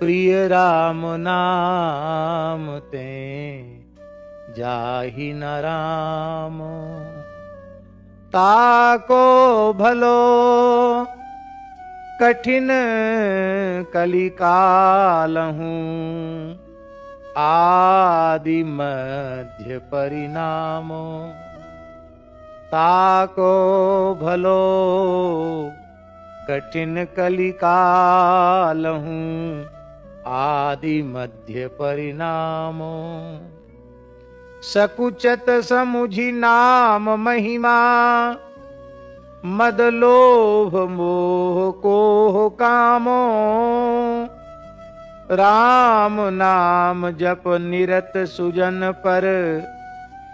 प्रिय राम नाम ते जाहि न राम। ताको भलो कठिन कलिकालहूँ, आदि मध्य परिणामो। ताको भलो कठिन कलिकालहूँ, आदि मध्य परिणामो। सकुचत समुझि नाम महिमा, मद लोभ मोह को कामो। राम नाम जप निरत सुजन पर,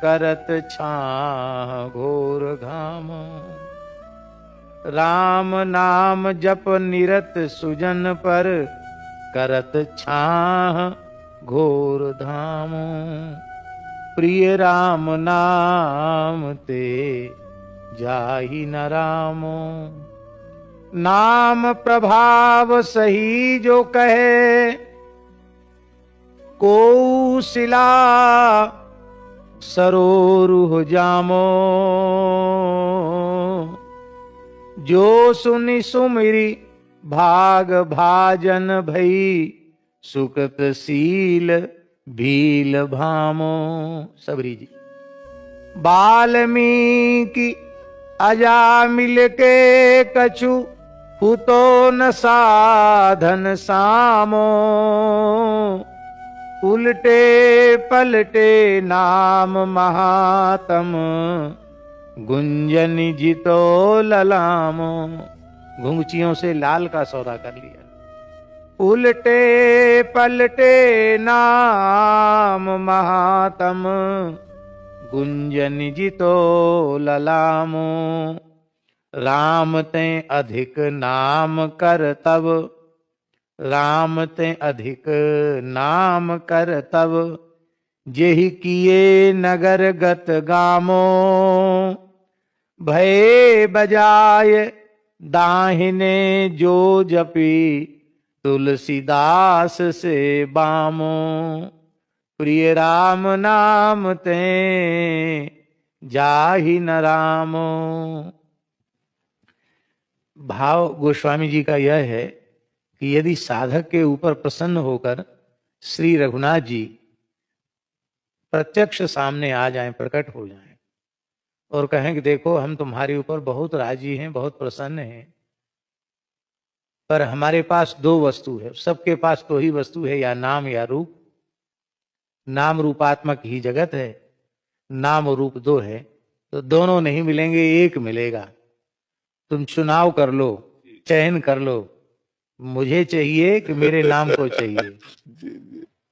करत छाह घोर घाम। राम नाम जप निरत सुजन पर, करत छाह घोर धाम। प्रिय राम नाम ते जाहि न रामो। नाम प्रभाव सही जो कहे, को सिला सरोरुह जामो। जो सुनि सुमिरि भाग भाजन भई, सुकृत सील भील भामो। सबरी जी। वाल्मीकि अजामिल के कछु, हुतो न साधन सामो। उलटे पलटे नाम महातम, गुंजन जितो ललामो। घुंघचियों से लाल का सौदा कर लिया। उलटे पलटे नाम महातम, गुंजन जितो ललामो। राम ते अधिक नाम कर तब, राम ते अधिक नाम कर तब। जेहि किए नगर गत गामो, भय बजाय दाहिने जो जपी, तुलसीदास से बामो। प्रिय राम नाम ते जाहि न रामो। भाव गोस्वामी जी का यह है कि यदि साधक के ऊपर प्रसन्न होकर श्री रघुनाथ जी प्रत्यक्ष सामने आ जाएं, प्रकट हो जाएं और कहें कि देखो हम तुम्हारे ऊपर बहुत राजी हैं, बहुत प्रसन्न हैं, पर हमारे पास दो वस्तु है। सबके पास दो ही वस्तु है, या नाम या रूप। नाम रूपात्मक ही जगत है, नाम और रूप दो है, तो दोनों नहीं मिलेंगे, एक मिलेगा। तुम चुनाव कर लो, चयन कर लो, मुझे चाहिए कि मेरे नाम को चाहिए।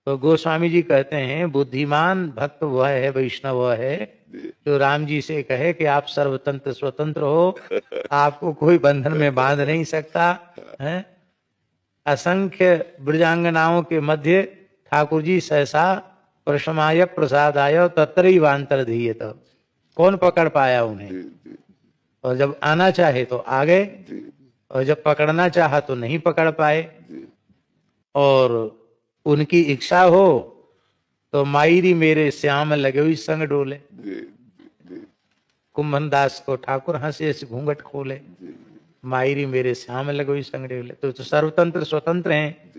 तो गोस्वामी जी कहते हैं बुद्धिमान भक्त वह है, वैष्णव वह है जो राम जी से कहे कि आप सर्वतंत्र स्वतंत्र हो, आपको कोई बंधन में बांध नहीं सकता है। असंख्य ब्रजांगनाओं के मध्य ठाकुर जी सहसा प्रशमाय प्रसादाय तत्रैवांतर धीयत। कौन पकड़ पाया उन्हें? और जब आना चाहे तो आ गए, और जब पकड़ना चाहा तो नहीं पकड़ पाए। और उनकी इच्छा हो तो मायरी मेरे श्याम लगे हुई संग डोले। कुंभन दास को ठाकुर हंसे से घूंघट खोले, मायरी मेरे श्याम लगे हुई संग डोले। तो सर्वतंत्र स्वतंत्र हैं,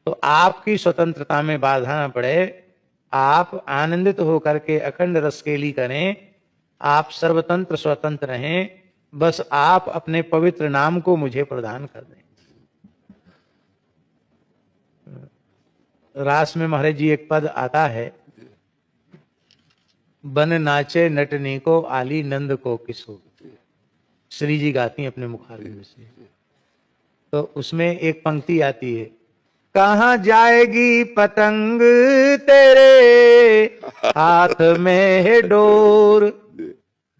तो आपकी स्वतंत्रता में बाधा न पड़े, आप आनंदित होकर के अखंड रसकेली करें, आप सर्वतंत्र स्वतंत्र रहें, बस आप अपने पवित्र नाम को मुझे प्रदान कर दें। रास में महाराज जी एक पद आता है, बन नाचे नटनी को आली नंद को किसो। श्री जी गाती हैं अपने मुखारबिंद से। तो उसमें एक पंक्ति आती है, कहाँ जाएगी पतंग तेरे हाथ में है डोर।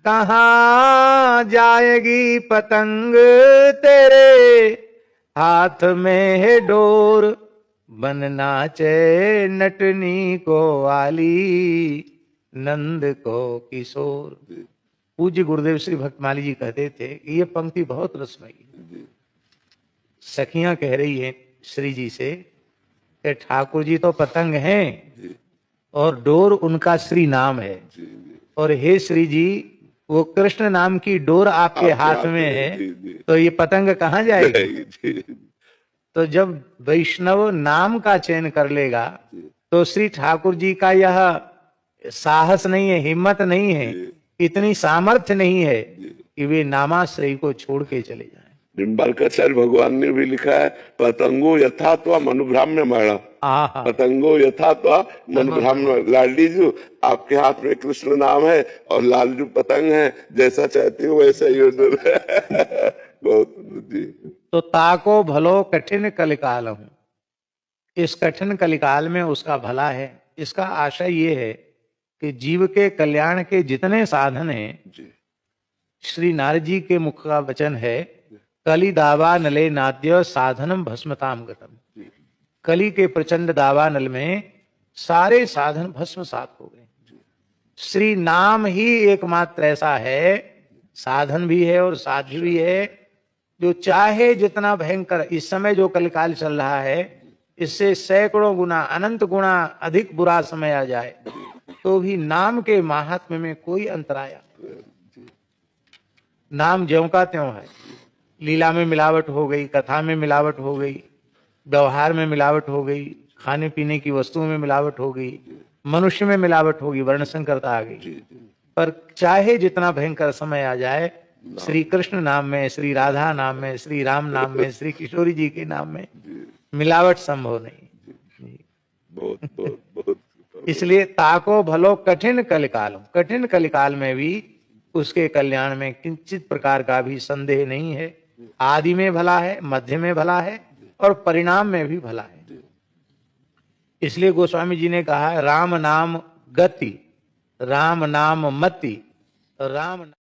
कहाँ जाएगी पतंग तेरे हाथ में है डोर। बन नाचे नटनी को आली नंद को किशोर। पूज्य गुरुदेव श्री भक्तमाली जी कहते थे कि ये पंक्ति बहुत रसमयी है। सखियां कह रही हैं श्री जी से कि ठाकुर जी तो पतंग हैं जी और डोर उनका श्री नाम है, जी जी और हे श्री जी वो कृष्ण नाम की डोर आपके हाथ में है, जी जी तो ये पतंग कहाँ जाएगी? जाएगी जी तो जब वैष्णव नाम का चयन कर लेगा जी तो श्री ठाकुर जी का यह साहस नहीं है, हिम्मत नहीं है, जी इतनी सामर्थ्य नहीं है जी। कि वे नामाश्रय को छोड़ के चले जाएं। निम्बालकाचार्य भगवान ने भी लिखा है, पतंगो यथा त्वा मनुभ्राम्य माणा, आहा, पतंगो यथा त्वा मनुभ्राम्य। लाडली जी आपके हाथ में कृष्ण नाम है और लालजू पतंग है, जैसा चाहती हो वैसा ही हो। बहुत जी तो ताको भलो कठिन कलिकाल हूं, इस कठिन कलिकाल में उसका भला है। इसका आशय ये है कि जीव के कल्याण के जितने साधन हैं, जी श्री नारद जी के मुख का वचन है, कली दावा नले नाद्य साधनम भस्मताम गतम। जी कली के प्रचंड दावानल में सारे साधन भस्मसात हो गए। श्री नाम ही एकमात्र ऐसा है, साधन भी है और साध्य भी है, जो चाहे जितना भयंकर इस समय जो कलिकाल चल रहा है, इससे सैकड़ों गुना अनंत गुना अधिक बुरा समय आ जाए तो भी नाम के महात्म्य में कोई अंतराया नहीं। नाम ज्यों का त्यों है। लीला में मिलावट हो गई, कथा में मिलावट हो गई, व्यवहार में मिलावट हो गई, खाने पीने की वस्तुओं में मिलावट हो गई, मनुष्य में मिलावट होगी, वर्ण संकरता आ गई। पर चाहे जितना भयंकर समय आ जाए, श्री कृष्ण नाम में, श्री राधा नाम में, श्री राम नाम में, श्री किशोरी जी के नाम में मिलावट संभव नहीं। बहुत बहुत बहुत। इसलिए ताको भलो कठिन कलिकाल, कठिन कलिकाल में भी उसके कल्याण में किंचित प्रकार का भी संदेह नहीं है। आदि में भला है, मध्य में भला है और परिणाम में भी भला है। इसलिए गोस्वामी जी ने कहा, राम नाम गति, राम नाम मति, राम